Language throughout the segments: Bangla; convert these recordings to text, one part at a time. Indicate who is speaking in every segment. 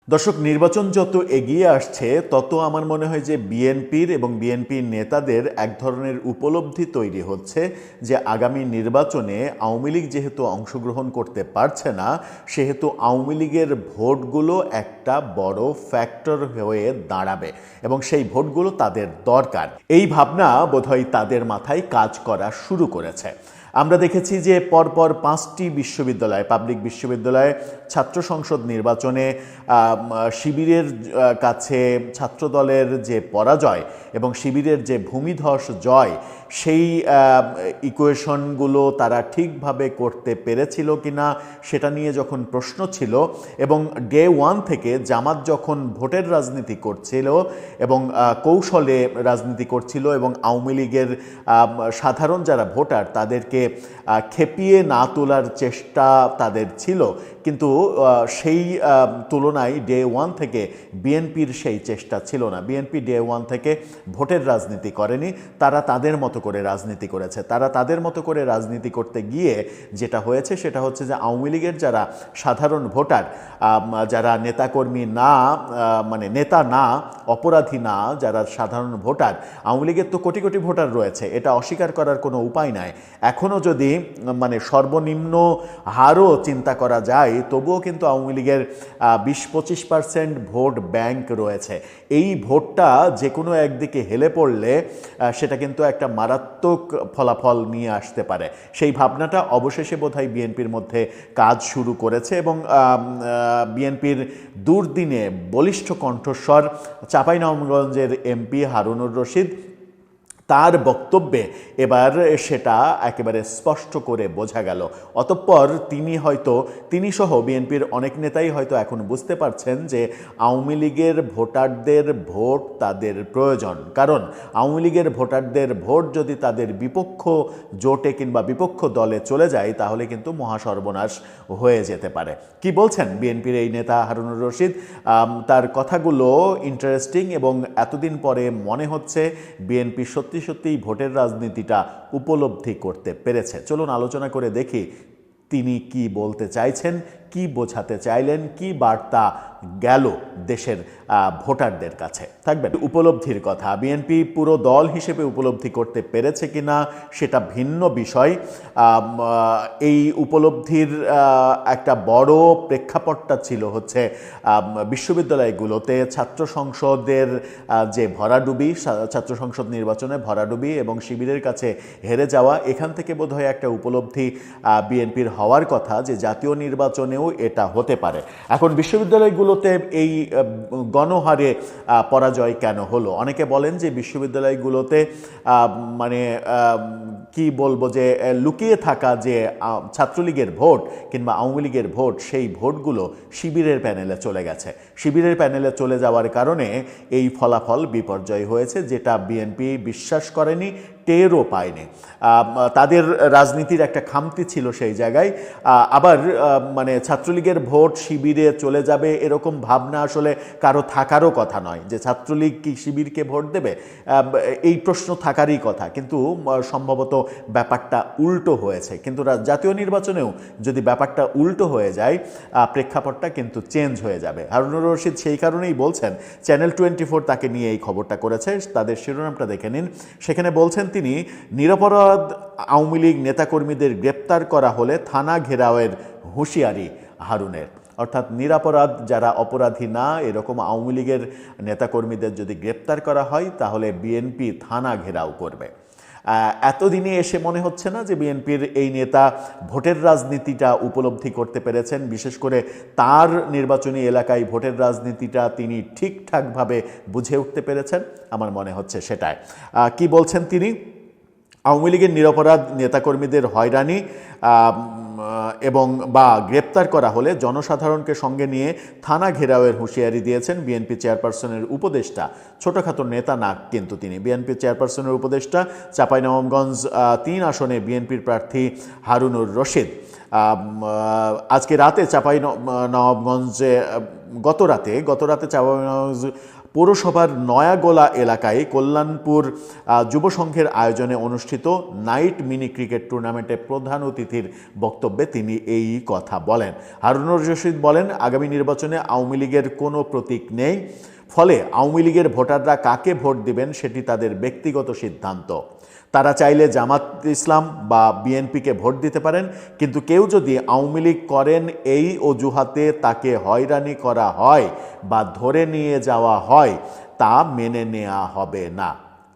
Speaker 1: দর্শক, নির্বাচন যত এগিয়ে আসছে তত আমার মনে হয় যে বিএনপির এবং বিএনপির নেতাদের এক ধরনের উপলব্ধি তৈরি হচ্ছে যে আগামী নির্বাচনে আওয়ামী লীগ যেহেতু অংশগ্রহণ করতে পারছে না, সেহেতু আওয়ামী লীগের ভোটগুলো একটা বড় ফ্যাক্টর হয়ে দাঁড়াবে এবং সেই ভোটগুলো তাদের দরকার। এই ভাবনা বোধহয় তাদের মাথায় কাজ করা শুরু করেছে। আমরা দেখেছি যে পরপর 5টি বিশ্ববিদ্যালয়, পাবলিক বিশ্ববিদ্যালয়ে ছাত্র সংসদ নির্বাচনে শিবিরের কাছে ছাত্রদলের যে পরাজয় এবং শিবিরের যে ভূমিধস জয়, সেই ইকুয়েশনগুলো তারা ঠিকভাবে করতে পেরেছিল কিনা সেটা নিয়ে যখন প্রশ্ন ছিল, এবং ডে ওয়ান থেকে জামাত যখন ভোটের রাজনীতি করছিল এবং কৌশলে রাজনীতি করছিল এবং আওয়ামী লীগের সাধারণ যারা ভোটার তাদেরকে খেপিয়ে না তোলার চেষ্টা তাদের ছিল, কিন্তু সেই তুলনায় ডে ওয়ান থেকে বিএনপির সেই চেষ্টা ছিল না। বিএনপি ডে ওয়ান থেকে ভোটের রাজনীতি করেনি, তারা তাদের মতো করে রাজনীতি করেছে। তারা তাদের মতো করে রাজনীতি করতে গিয়ে যেটা হয়েছে সেটা হচ্ছে যে আওয়ামী লীগের যারা সাধারণ ভোটার, যারা নেতাকর্মী না, মানে নেতা না, অপরাধী না, যারা সাধারণ ভোটার, আওয়ামী লীগের তো কোটি কোটি ভোটার রয়েছে, এটা অস্বীকার করার কোনো উপায় নাই। এখনও যদি মানে সর্বনিম্ন হারও চিন্তা করা যায়, তবুও কিন্তু আওয়ামী লীগের 20-25% ভোট ব্যাংক রয়েছে। এই ভোটটা যে কোনো একদিকে হেলে পড়লে সেটা কিন্তু একটা মারাত্মক ফলাফল নিয়ে আসতে পারে। সেই ভাবনাটা অবশেষে বোধহয় বিএনপির মধ্যে কাজ শুরু করেছে এবং বিএনপির দুর্দিনে বলিষ্ঠ কণ্ঠস্বর চাঁপাইনবাবগঞ্জের এমপি হারুনুর রশিদ, তার বক্তব্যে এবার সেটা একেবারে স্পষ্ট করে বোঝা গেল। অতঃপর তিনি সহ বিএনপির অনেক নেতাই হয়তো এখন বুঝতে পারছেন যে আওয়ামী লীগের ভোটারদের ভোট তাদের প্রয়োজন, কারণ আওয়ামী লীগের ভোটারদের ভোট যদি তাদের বিপক্ষ জোটে কিংবা বিপক্ষ দলে চলে যায় তাহলে কিন্তু মহাসর্বনাশ হয়ে যেতে পারে। কি বলছেন বিএনপির এই নেতা হারুনুর রশিদ? তার কথাগুলো ইন্টারেস্টিং এবং এতদিন পরে মনে হচ্ছে বিএনপি সত্যিই ভোটের রাজনীতিটা উপলব্ধি করতে পেরেছে। চলুন আলোচনা করে দেখি তিনি কি বলতে চাইছেন, কি বোঝাতে চাইলেন, কি বার্তা গেল দেশের ভোটারদের কাছে। থাকবেন উপলব্ধির কথা। বিএনপি পুরো দল হিসেবে উপলব্ধি করতে পেরেছে কিনা সেটা ভিন্ন বিষয়। এই উপলব্ধির একটা বড় প্রেক্ষাপটটা ছিল হচ্ছে বিশ্ববিদ্যালয়গুলোতে ছাত্র সংসদের যে ভরাডুবি, ছাত্র সংসদ নির্বাচনে ভরাডুবি এবং শিবিরের কাছে হেরে যাওয়া, এখান থেকে বোধহয় একটা উপলব্ধি বিএনপির হওয়ার কথা যে জাতীয় নির্বাচনেও এটা হতে পারে। এখন বিশ্ববিদ্যালয়গুলোতে এই গণহারে পরাজয় কেন হলো? অনেকে বলেন যে বিশ্ববিদ্যালয়গুলোতে মানে কি বলবো, যে লুকিয়ে থাকা যে ছাত্রলীগের ভোট কিংবা আওয়ামী লীগের ভোট, সেই ভোটগুলো শিবিরের প্যানেলে চলে গেছে। শিবিরের প্যানেলে চলে যাওয়ার কারণে এই ফলাফল বিপর্যয় হয়েছে, যেটা বিএনপি বিশ্বাস করেনি, টেরও পায়নি। তাদের রাজনীতির একটা খামতি ছিল সেই জায়গায়। আবার মানে ছাত্রলীগের ভোট শিবিরে চলে যাবে এরকম ভাবনা আসলে কারো থাকারও কথা নয়, যে ছাত্রলীগ কি শিবিরকে ভোট দেবে, এই প্রশ্ন থাকারই কথা, কিন্তু সম্ভবত ব্যাপারটা উল্টো হয়েছে। কিন্তু জাতীয় নির্বাচনেও যদি ব্যাপারটা উল্টো হয়ে যায়, প্রেক্ষাপটটা কিন্তু চেঞ্জ হয়ে যাবে। হারুনুর রশিদ সেই কারণেই বলছেন, চ্যানেল 24 তাকে নিয়ে এই খবরটা করেছে, তাদের শিরোনামটা দেখে নিন। সেখানে বলছেন তিনি, নিরপরাধ আওয়ামী লীগ নেতাকর্মীদের গ্রেপ্তার করা হলে থানা ঘেরাওয়ের হুঁশিয়ারি হারুনের। অর্থাৎ নিরপরাধ, যারা অপরাধী না এরকম আওয়ামী লীগের নেতাকর্মীদের যদি গ্রেপ্তার করা হয় তাহলে বিএনপি থানা ঘেরাও করবে। এতদিনে এসে মনে হচ্ছে না যে বিএনপির এই নেতা ভোটের রাজনীতিটা উপলব্ধি করতে পেরেছেন, বিশেষ করে তার নির্বাচনী এলাকায় ভোটের রাজনীতিটা তিনি ঠিকঠাকভাবে বুঝে উঠতে পেরেছেন। আমার মনে হচ্ছে সেটাই। কি বলছেন তিনি? আওয়ামী লীগের নিরপরাধ নেতাকর্মীদের হয়রানি এবং বা গ্রেপ্তার করা হলে জনসাধারণকে সঙ্গে নিয়ে থানা ঘেরাওয়ের হুঁশিয়ারি দিয়েছেন বিএনপি চেয়ারপারসনের উপদেষ্টা। ছোটোখাটো নেতা না কিন্তু তিনি, বিএনপি চেয়ারপারসনের উপদেষ্টা, চাঁপাইনবাবগঞ্জ 3 আসনে বিএনপির প্রার্থী হারুনুর রশিদ। আজকে রাতে চাঁপাইনবাবগঞ্জে গত রাতে চাঁপাইনবাবগঞ্জ পৌরসভার নয়াগোলা এলাকায় কল্যাণপুর যুব সংঘের আয়োজনে অনুষ্ঠিত নাইট মিনি ক্রিকেট টুর্নামেন্টে প্রধান অতিথির বক্তব্যে তিনি এই কথা বলেন। হারুনুর রশিদ বলেন, আগামী নির্বাচনে আওয়ামী লীগের কোনো প্রতীক নেই, ফলে আওয়ামী লীগের ভোটাররা কাকে ভোট দিবেন সেটি তাদের ব্যক্তিগত সিদ্ধান্ত। তারা চাইলে জামাত ইসলাম বা বিএনপিকে ভোট দিতে পারেন, কিন্তু কেউ যদি আওয়ামী লীগ করেন এই অজুহাতে তাকে হয়রানি করা হয় বা ধরে নিয়ে যাওয়া হয়, তা মেনে নেওয়া হবে না।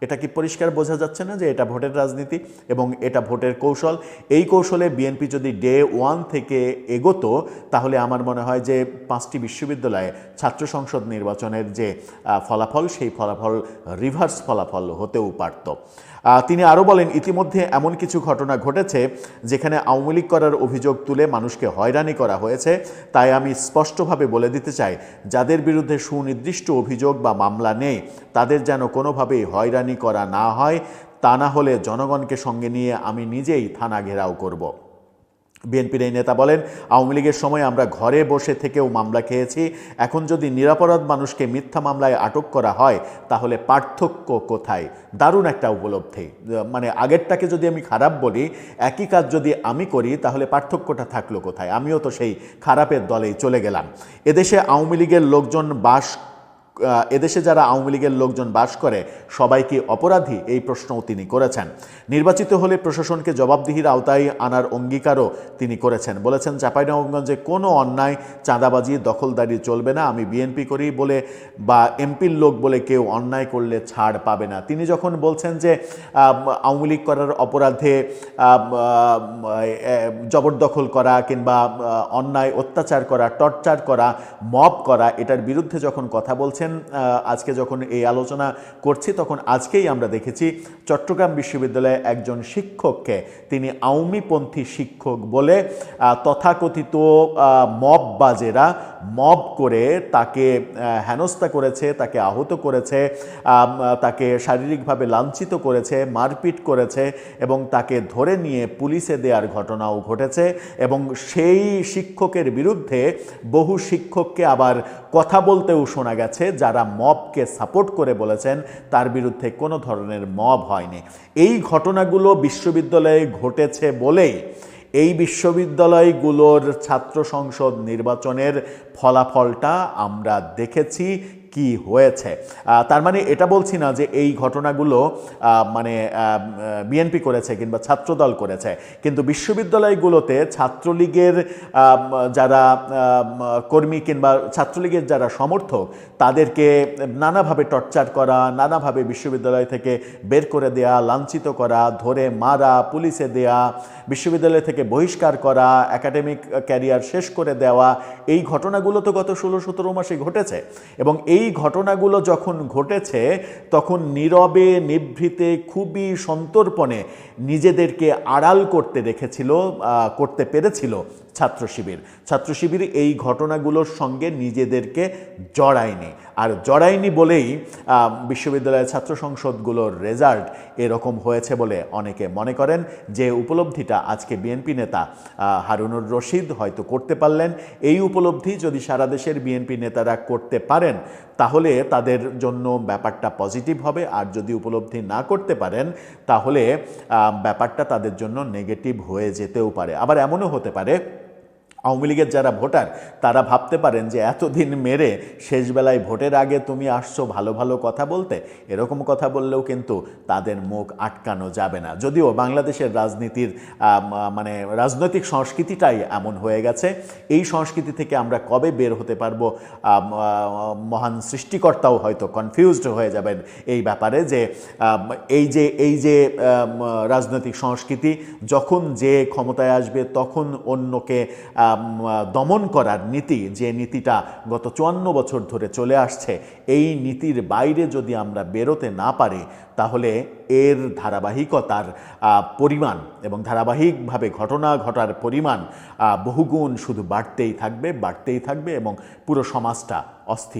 Speaker 1: এটা কি পরিষ্কার বোঝা যাচ্ছে না যে এটা ভোটের রাজনীতি এবং এটা ভোটের কৌশল? এই কৌশলে বিএনপি যদি ডে ওয়ান থেকে এগোতো, তাহলে আমার মনে হয় যে 5টি বিশ্ববিদ্যালয়ে ছাত্র সংসদ নির্বাচনের যে ফলাফল, সেই ফলাফল রিভার্স ফলাফল হতেও পারত। তিনি আরও বলেন, ইতিমধ্যে এমন কিছু ঘটনা ঘটেছে যেখানে আওয়ামী লীগ করার অভিযোগ তুলে মানুষকে হয়রানি করা হয়েছে। তাই আমি স্পষ্টভাবে বলে দিতে চাই, যাদের বিরুদ্ধে সুনির্দিষ্ট অভিযোগ বা মামলা নেই তাদের যেন কোনোভাবেই হয়রানি করা না হয়, তা না হলে জনগণকে সঙ্গে নিয়ে আমি নিজেই থানা ঘেরাও করব। বিএনপির এই নেতা বলেন, আওয়ামী লীগের সময় আমরা ঘরে বসে থেকেও মামলা খেয়েছি, এখন যদি নিরপরাধ মানুষকে মিথ্যা মামলায় আটক করা হয় তাহলে পার্থক্য কোথায়? দারুণ একটা উপলব্ধি। মানে আগেরটাকে যদি আমি খারাপ বলি, একই কাজ যদি আমি করি তাহলে পার্থক্যটা থাকলো কোথায়? আমিও তো সেই খারাপের দলেই চলে গেলাম। এদেশে আওয়ামী লীগের লোকজন এদেশে যারা আওয়ামী লীগের লোকজন বাস করে সবাই কি অপরাধী? এই প্রশ্নও তিনি করেছেন। নির্বাচিত হলে প্রশাসনকে জবাবদিহির আওতায় আনার অঙ্গীকারও তিনি করেছেন। বলেছেন, চাঁপাইনবাবগঞ্জে কোনো অন্যায়, চাঁদাবাজি, দখলদারি চলবে না। আমি বিএনপি করি বলে বা এমপির লোক বলে কেউ অন্যায় করলে ছাড় পাবে না। তিনি যখন বলছেন যে আওয়ামী লীগ করার অপরাধে জবরদখল করা কিংবা অন্যায় অত্যাচার করা, টর্চার করা, মব করা, এটার বিরুদ্ধে যখন কথা বলছেন, আজকে যখন এই আলোচনা করছি তখন আজকেই আমরা দেখেছি চট্টগ্রাম বিশ্ববিদ্যালয়ে একজন শিক্ষককে তিনি আওয়ামীপন্থী শিক্ষক বলে তথাকথিত মববাজেরা মব করে তাকে হেনস্থা করেছে, তাকে আহত করেছে, তাকে শারীরিকভাবে লাঞ্ছিত করেছে, মারপিট করেছে এবং তাকে ধরে নিয়ে পুলিশে দেওয়ার ঘটনাও ঘটেছে। এবং সেই শিক্ষকের বিরুদ্ধে বহু শিক্ষককে আবার কথা বলতেও শোনা গেছে যারা মবকে সাপোর্ট করে বলেছেন তার বিরুদ্ধে কোনো ধরনের মব হয়নি। এই ঘটনাগুলো বিশ্ববিদ্যালয়ে ঘটেছে বলেই এই বিশ্ববিদ্যালয়গুলোর ছাত্র সংসদ নির্বাচনের ফলাফলটা আমরা দেখেছি কি হয়েছে। তার মানে এটা বলছি না যে এই ঘটনাগুলো মানে বিএনপি করেছে কিংবা ছাত্রদল করেছে, কিন্তু বিশ্ববিদ্যালয়গুলোতে ছাত্রলীগের যারা কর্মী কিংবা ছাত্রলীগের যারা সমর্থক তাদেরকে নানাভাবে টর্চার করা, নানাভাবে বিশ্ববিদ্যালয় থেকে বের করে দেয়া, লাঞ্ছিত করা, ধরে মারা, পুলিশে দেয়া, বিশ্ববিদ্যালয় থেকে বহিষ্কার করা, একাডেমিক ক্যারিয়ার শেষ করে দেওয়া, এই ঘটনাগুলো তো গত 16-17 মাসে ঘটেছে। এবং এই ঘটনাগুলো যখন ঘটেছে তখন নীরবে নিভৃতে খুবই সন্তর্পণে নিজেদেরকে আড়াল করতে পেরেছিল ছাত্র শিবির এই ঘটনাগুলোর সঙ্গে নিজেদেরকে জড়ায়নি। আর জড়ায়নি বলেই বিশ্ববিদ্যালয়ের ছাত্র সংসদগুলোর রেজাল্ট এরকম হয়েছে বলে অনেকে মনে করেন। যে উপলব্ধিটা আজকে বিএনপি নেতা হারুনুর রশিদ হয়তো করতে পারলেন, এই উপলব্ধি যদি সারা দেশের বিএনপি নেতারা করতে পারেন তাহলে তাদের জন্য ব্যাপারটা পজিটিভ হবে। আর যদি উপলব্ধি না করতে পারেন তাহলে ব্যাপারটা তাদের জন্য নেগেটিভ হয়ে যেতেও পারে। আবার এমনও হতে পারে আওয়ামী লীগের যারা ভোটার তারা ভাবতে পারেন যে এতদিন মেরে শেষবেলায় ভোটের আগে তুমি আসছো ভালো ভালো কথা বলতে, এরকম কথা বললেও কিন্তু তাদের মুখ আটকানো যাবে না। যদিও বাংলাদেশের রাজনীতির মানে রাজনৈতিক সংস্কৃতিটাই এমন হয়ে গেছে, এই সংস্কৃতি থেকে আমরা কবে বের হতে পারবো মহান সৃষ্টিকর্তাও হয়তো কনফিউজড হয়ে যাবেন এই ব্যাপারে। যে এই যে রাজনৈতিক সংস্কৃতি, যখন যে ক্ষমতায় আসবে তখন অন্যকে দমন করার নীতি, যে নীতিটা গত 54 বছর ধরে চলে আসছে, এই নীতির বাইরে যদি আমরা বেরোতে না পারি তাহলে এর ধারাবাহিকতার পরিমাণ এবং ধারাবাহিকভাবে ঘটনা ঘটার পরিমাণ বহুগুণ শুধু বাড়তেই থাকবে এবং পুরো সমাজটা অস্থির